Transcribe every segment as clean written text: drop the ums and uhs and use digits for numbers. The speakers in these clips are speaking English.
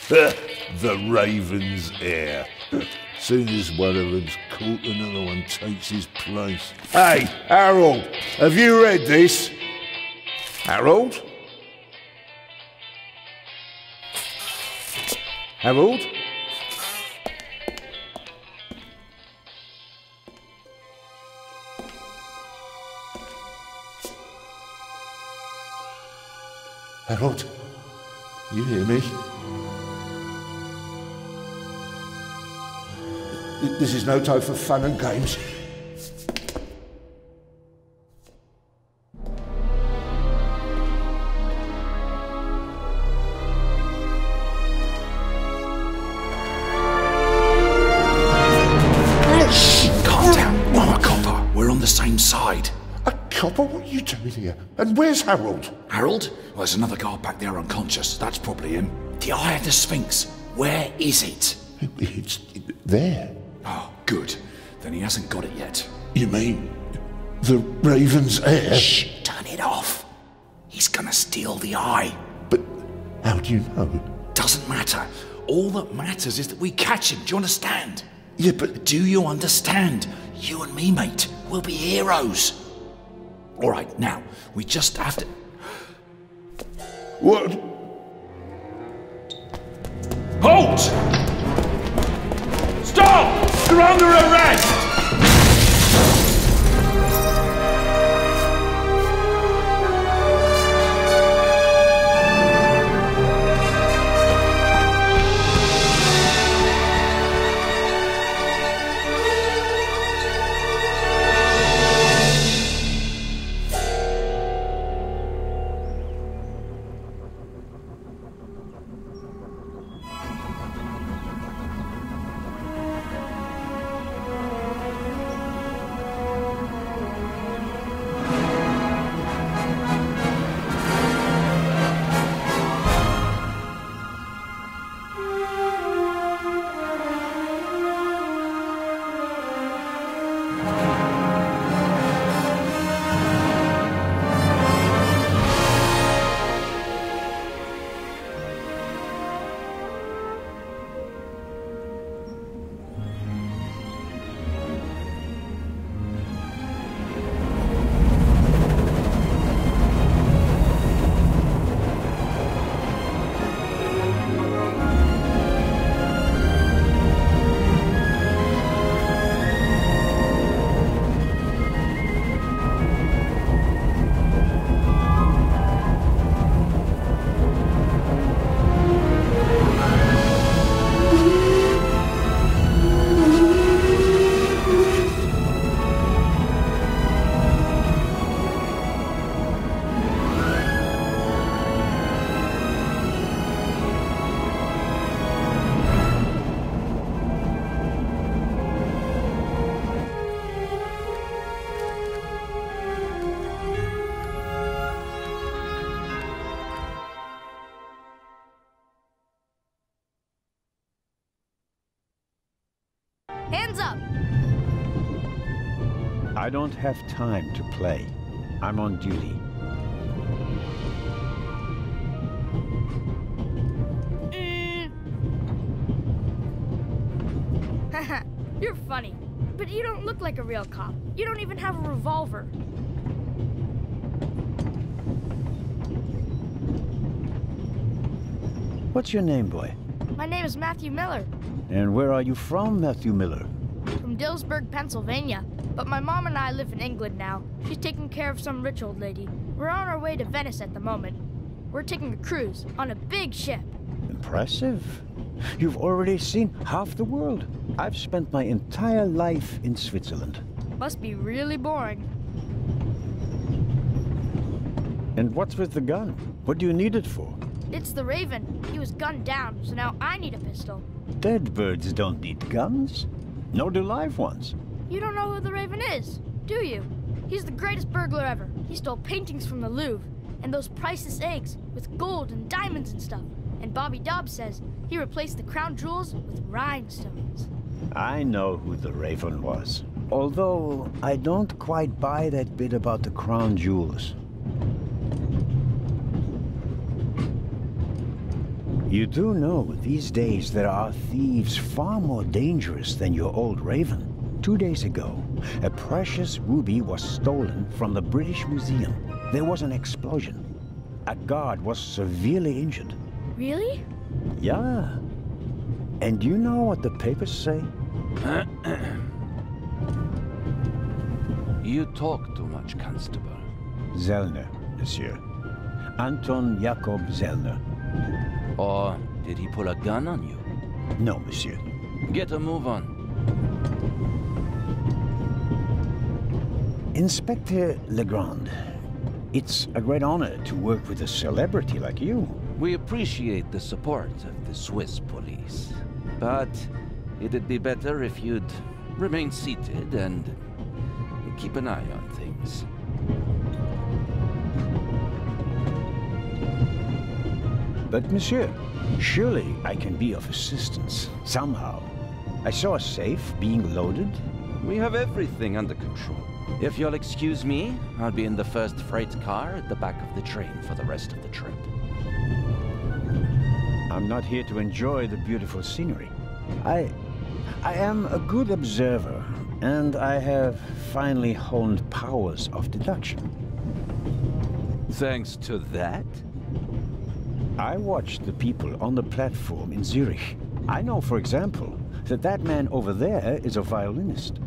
The Raven's heir. Soon as one of them's caught, another one takes his place. Hey, Harold, have you read this? Harold? Harold? Harold, you hear me? This is no time for fun and games. Calm down. I'm a copper. We're on the same side. A copper? What are you doing here? And where's Harold? Harold? Well, there's another guard back there unconscious. That's probably him. The Eye of the Sphinx. Where is it? It's there. Oh, good. Then he hasn't got it yet. You mean the Raven's heir? Shh! Turn it off. He's gonna steal the eye. But how do you know? Doesn't matter. All that matters is that we catch him. Do you understand? Yeah, but Do you understand? You and me, mate. We'll be heroes. All right, now, we just have to... what? Halt! Stop! You're under arrest! Hands up! I don't have time to play. I'm on duty. Haha, you're funny. But you don't look like a real cop. You don't even have a revolver. What's your name, boy? My name is Matthew Miller, And where are you from, Matthew Miller? from Dillsburg, Pennsylvania. But my mom and I live in England now. She's taking care of some rich old lady. We're on our way to Venice at the moment. We're taking a cruise on a big ship. Impressive. You've already seen half the world. I've spent my entire life in Switzerland. Must be really boring. And what's with the gun? What do you need it for? It's the Raven. He was gunned down, so now I need a pistol. Dead birds don't need guns. Nor do live ones. You don't know who the Raven is, do you? He's the greatest burglar ever. He stole paintings from the Louvre, and those priceless eggs with gold and diamonds and stuff. And Bobby Dobbs says he replaced the crown jewels with rhinestones. I know who the Raven was. Although, I don't quite buy that bit about the crown jewels. You do know these days there are thieves far more dangerous than your old Raven. 2 days ago, a precious ruby was stolen from the British Museum. There was an explosion. A guard was severely injured. Really? Yeah. And you know what the papers say? You talk too much, Constable. Zellner, monsieur. Anton Jakob Zellner. Or did he pull a gun on you? No, monsieur. Get a move on. Inspector Legrand, it's a great honor to work with a celebrity like you. We appreciate the support of the Swiss police. But it'd be better if you'd remain seated and keep an eye on things. But monsieur, surely I can be of assistance, somehow. I saw a safe being loaded. We have everything under control. If you'll excuse me, I'll be in the first freight car at the back of the train for the rest of the trip. I'm not here to enjoy the beautiful scenery. I am a good observer, and I have finally honed powers of deduction. Thanks to that? I watched the people on the platform in Zurich. I know, for example, that that man over there is a violinist.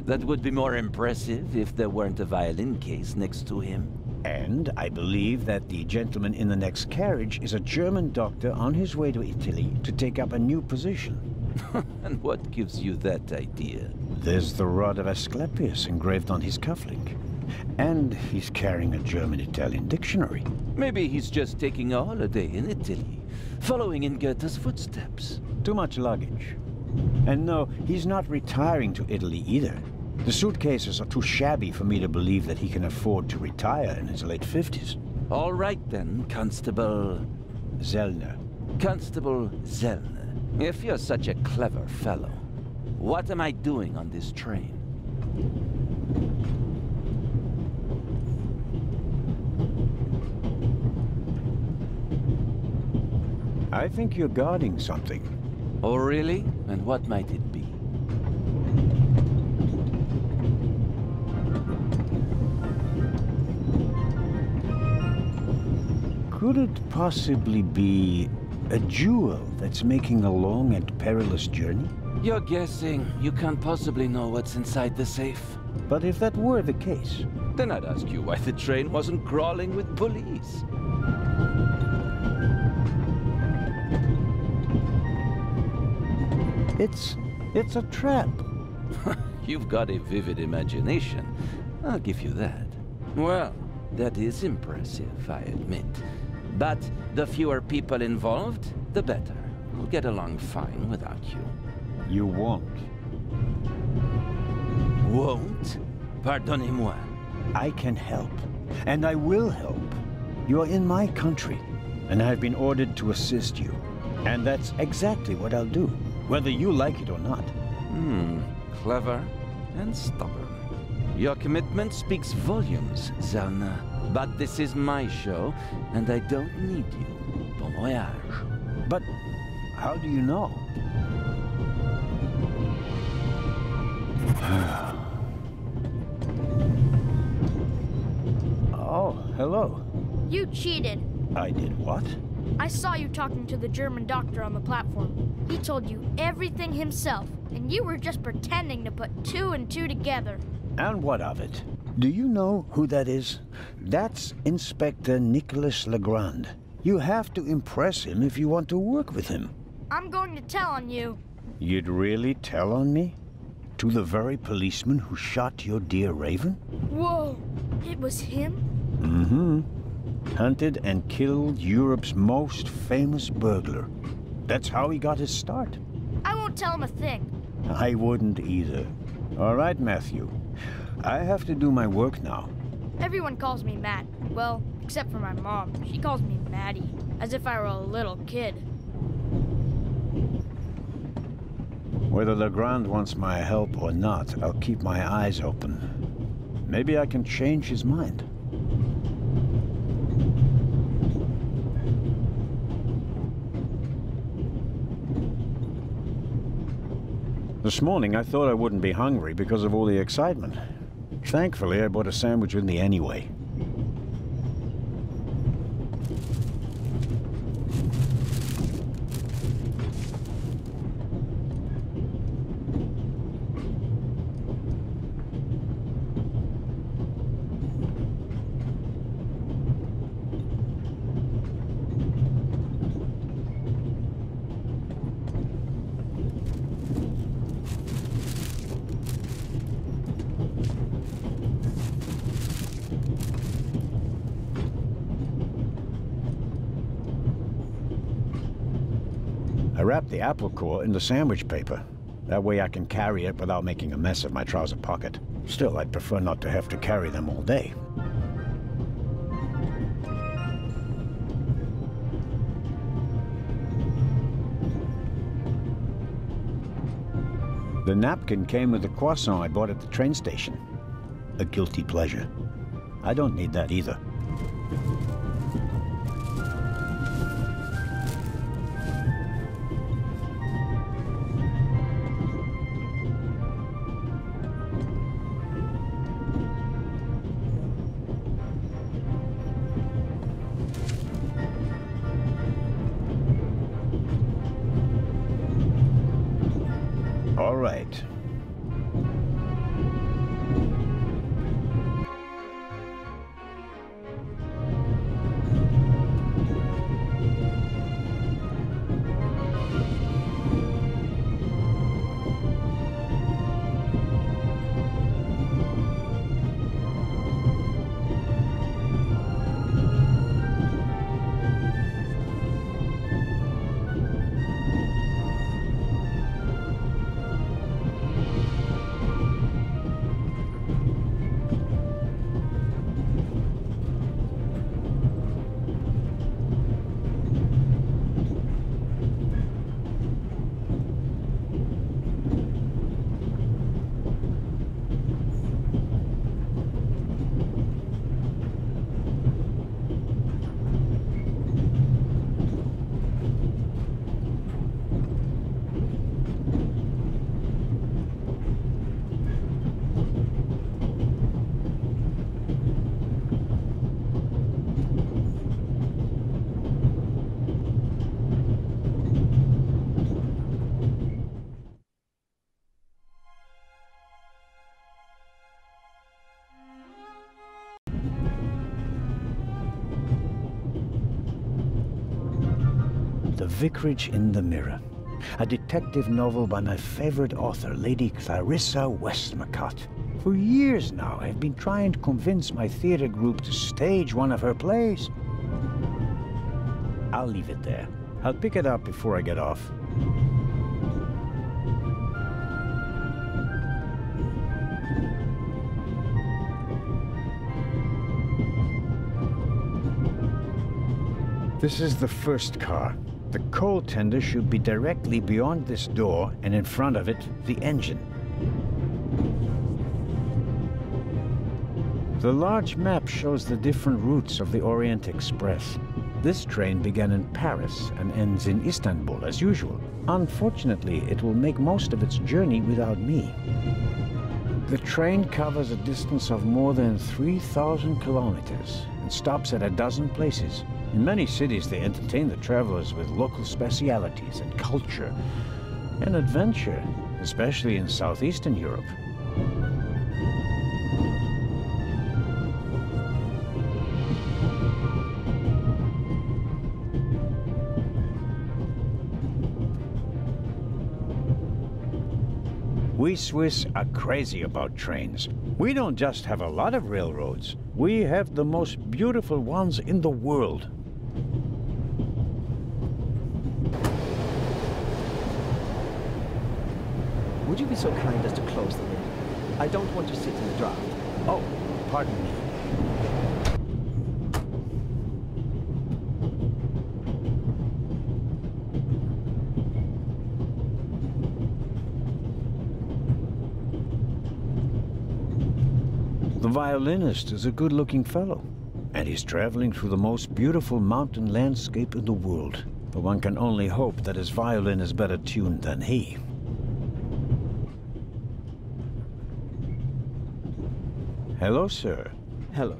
That would be more impressive if there weren't a violin case next to him. And I believe that the gentleman in the next carriage is a German doctor on his way to Italy to take up a new position. And what gives you that idea? There's the rod of Asclepius engraved on his cufflink. And he's carrying a German-Italian dictionary. Maybe he's just taking a holiday in Italy, following in Goethe's footsteps. Too much luggage. And no, he's not retiring to Italy either. The suitcases are too shabby for me to believe that he can afford to retire in his late 50s. All right then, Constable... Zellner. Constable Zellner. If you're such a clever fellow, what am I doing on this train? I think you're guarding something. Oh, really? And what might it be? Could it possibly be a jewel that's making a long and perilous journey? You're guessing. You can't possibly know what's inside the safe. But if that were the case... Then I'd ask you why the train wasn't crawling with police. It's a trap. You've got a vivid imagination. I'll give you that. Well, that is impressive, I admit. But the fewer people involved, the better. We'll get along fine without you. You won't. Won't? Pardonnez-moi. I can help. And I will help. You are in my country, and I've been ordered to assist you. And that's exactly what I'll do, whether you like it or not. Clever and stubborn. Your commitment speaks volumes, Zellner. But this is my show, and I don't need you. Bon voyage. But how do you know? Oh, hello. You cheated. I did what? I saw you talking to the German doctor on the platform. He told you everything himself, and you were just pretending to put 2 and 2 together. And what of it? Do you know who that is? That's Inspector Nicholas Legrand. You have to impress him if you want to work with him. I'm going to tell on you. You'd really tell on me? To the very policeman who shot your dear Raven? Whoa, it was him? Mm-hmm. Hunted and killed Europe's most famous burglar. That's how he got his start. I won't tell him a thing. I wouldn't either. All right, Matthew. I have to do my work now. Everyone calls me Matt. Well, except for my mom. She calls me Maddie, as if I were a little kid. Whether Legrand wants my help or not, I'll keep my eyes open. Maybe I can change his mind. This morning I thought I wouldn't be hungry because of all the excitement. Thankfully, I bought a sandwich with me anyway. I wrapped the apple core in the sandwich paper. That way I can carry it without making a mess of my trouser pocket. Still, I'd prefer not to have to carry them all day. The napkin came with the croissant I bought at the train station. A guilty pleasure. I don't need that either. All right. The Vicarage in the Mirror, a detective novel by my favorite author, Lady Clarissa Westmacott. For years now, I've been trying to convince my theater group to stage one of her plays. I'll leave it there. I'll pick it up before I get off. This is the first car. The coal tender should be directly beyond this door, and in front of it, the engine. The large map shows the different routes of the Orient Express. This train began in Paris and ends in Istanbul, as usual. Unfortunately, it will make most of its journey without me. The train covers a distance of more than 3,000 kilometers and stops at a dozen places. In many cities, they entertain the travelers with local specialities and culture and adventure, especially in southeastern Europe. We Swiss are crazy about trains. We don't just have a lot of railroads, we have the most beautiful ones in the world. Would you be so kind as to close the lid? I don't want to sit in the draught. Oh, pardon me. The violinist is a good-looking fellow, and he's traveling through the most beautiful mountain landscape in the world. But one can only hope that his violin is better tuned than he. Hello, sir. Hello.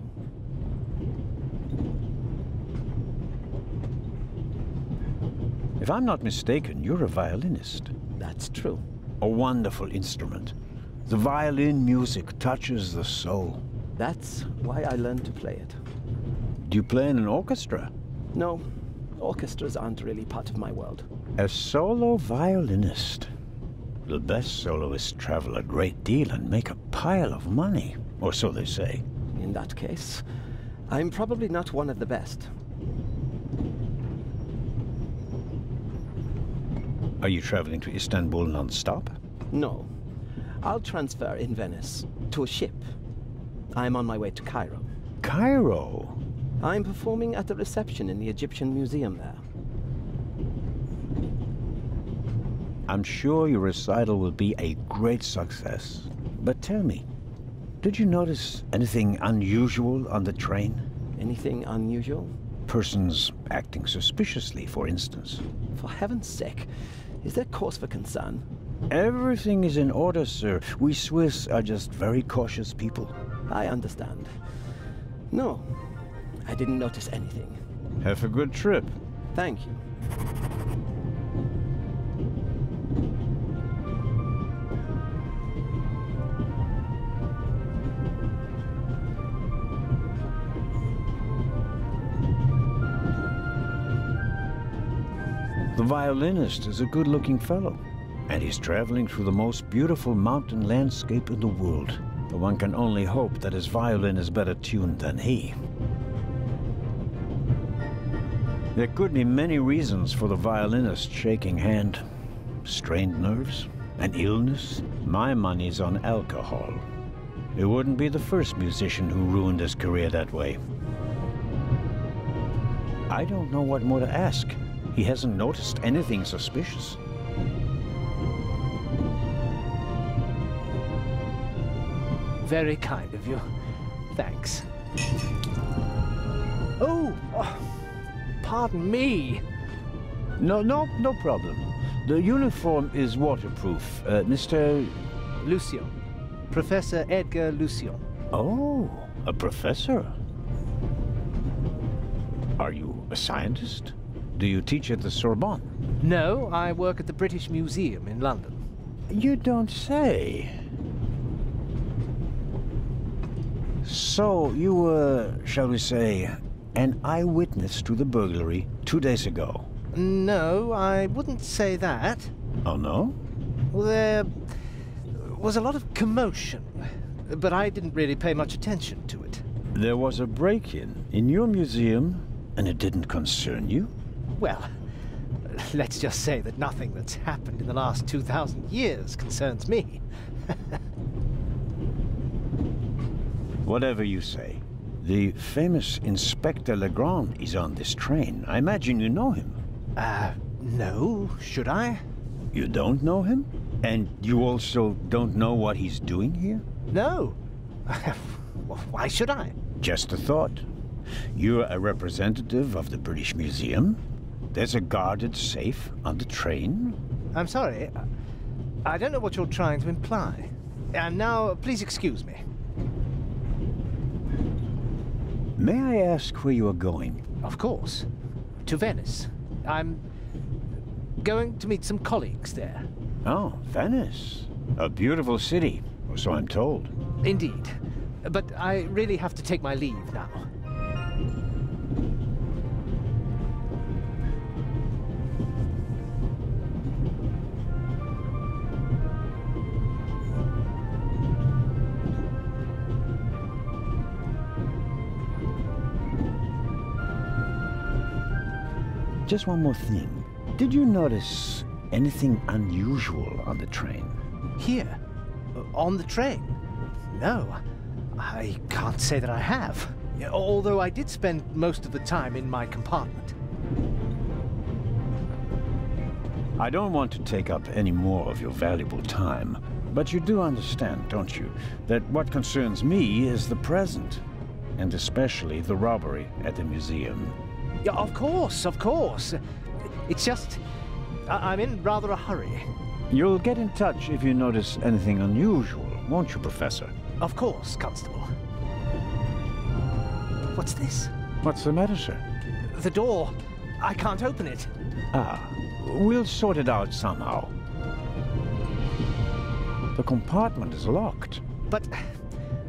If I'm not mistaken, you're a violinist. That's true. A wonderful instrument. The violin music touches the soul. That's why I learned to play it. Do you play in an orchestra? No, orchestras aren't really part of my world. A solo violinist. The best soloists travel a great deal and make a pile of money, or so they say. In that case, I'm probably not one of the best. Are you traveling to Istanbul non-stop? No. I'll transfer in Venice to a ship. I'm on my way to Cairo. Cairo? I'm performing at the reception in the Egyptian Museum there. I'm sure your recital will be a great success. But tell me, did you notice anything unusual on the train? Anything unusual? Persons acting suspiciously, for instance. For heaven's sake, is there cause for concern? Everything is in order, sir. We Swiss are just very cautious people. I understand. No, I didn't notice anything. Have a good trip. Thank you. The violinist is a good-looking fellow, and he's traveling through the most beautiful mountain landscape in the world. But one can only hope that his violin is better tuned than he. There could be many reasons for the violinist shaking hand. Strained nerves, an illness. My money's on alcohol. It wouldn't be the first musician who ruined his career that way. I don't know what more to ask. He hasn't noticed anything suspicious. Very kind of you. Thanks. Oh, pardon me. No problem. The uniform is waterproof. Mr. Lucien. Professor Edgar Lucien. Oh, a professor. Are you a scientist? Do you teach at the Sorbonne? No, I work at the British Museum in London. You don't say. So, you were, shall we say, an eyewitness to the burglary 2 days ago? No, I wouldn't say that. Oh, no? Well, there was a lot of commotion, but I didn't really pay much attention to it. There was a break-in in your museum, and it didn't concern you? Well, let's just say that nothing that's happened in the last 2,000 years concerns me. Whatever you say. The famous Inspector Legrand is on this train. I imagine you know him. No, should I? You don't know him? And you also don't know what he's doing here? No. Well, why should I? Just a thought. You're a representative of the British Museum. There's a guarded safe on the train. I'm sorry. I don't know what you're trying to imply. And now, please excuse me. May I ask where you are going? Of course. To Venice. I'm going to meet some colleagues there. Oh, Venice. A beautiful city, or so I'm told. Indeed. But I really have to take my leave now. Just one more thing. Did you notice anything unusual on the train? Here? On the train? No. I can't say that I have. Although I did spend most of the time in my compartment. I don't want to take up any more of your valuable time, but you do understand, don't you, that what concerns me is the present, and especially the robbery at the museum. Yeah, of course, of course. It's just, I'm in rather a hurry. You'll get in touch if you notice anything unusual, won't you, Professor? Of course, Constable. What's this? What's the matter, sir? The door. I can't open it. Ah, we'll sort it out somehow. The compartment is locked. But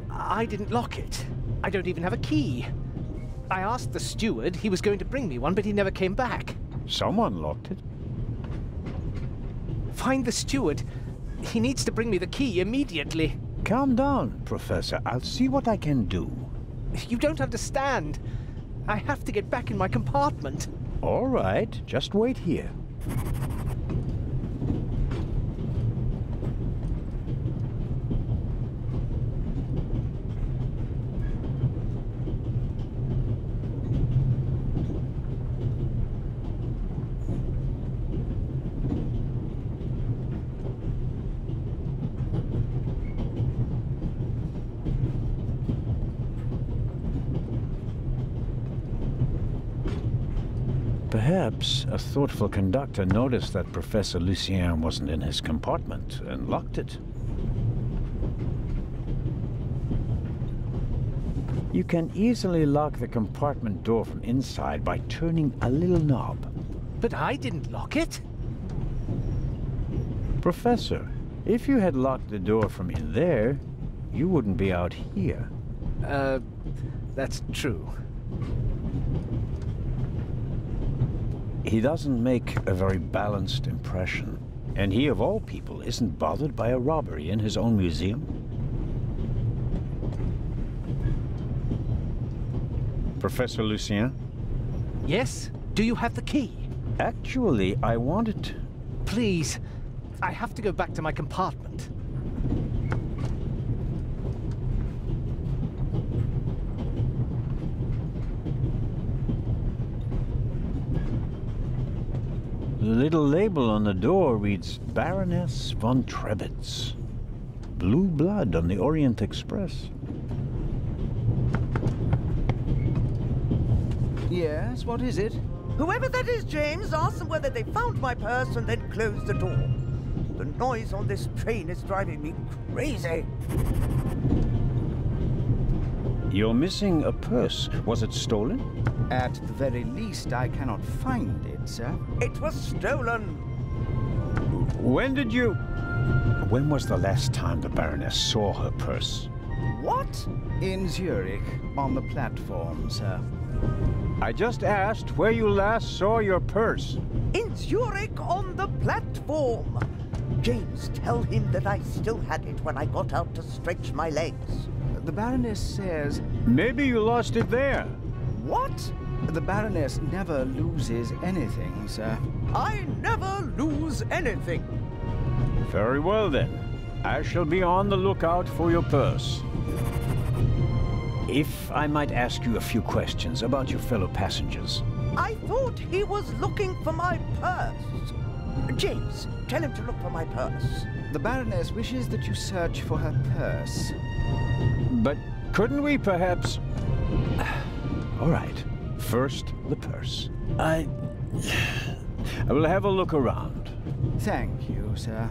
I didn't lock it. I don't even have a key. I asked the steward. He was going to bring me one, but he never came back. Someone locked it. Find the steward. He needs to bring me the key immediately. Calm down, Professor. I'll see what I can do. You don't understand. I have to get back in my compartment. All right, just wait here. Perhaps a thoughtful conductor noticed that Professor Lucien wasn't in his compartment and locked it. You can easily lock the compartment door from inside by turning a little knob. But I didn't lock it. Professor, if you had locked the door from in there, you wouldn't be out here. That's true. He doesn't make a very balanced impression. And he, of all people, isn't bothered by a robbery in his own museum. Professor Lucien? Yes? Do you have the key? Actually, I wanted... Please. I have to go back to my compartment. The little label on the door reads Baroness von Trebitz. Blue blood on the Orient Express. Yes, what is it? Whoever that is, James, ask them whether they found my purse and then closed the door. The noise on this train is driving me crazy. You're missing a purse. Was it stolen? At the very least, I cannot find it, sir. It was stolen. When did you... When was the last time the Baroness saw her purse? What? In Zurich, on the platform, sir. I just asked where you last saw your purse. In Zurich on the platform. James, tell him that I still had it when I got out to stretch my legs. The Baroness says... Maybe you lost it there. What? The Baroness never loses anything, sir. I never lose anything. Very well then. I shall be on the lookout for your purse. If I might ask you a few questions about your fellow passengers. I thought he was looking for my purse. James, tell him to look for my purse. The Baroness wishes that you search for her purse. But couldn't we perhaps... All right. First, the purse. I will have a look around. Thank you, sir.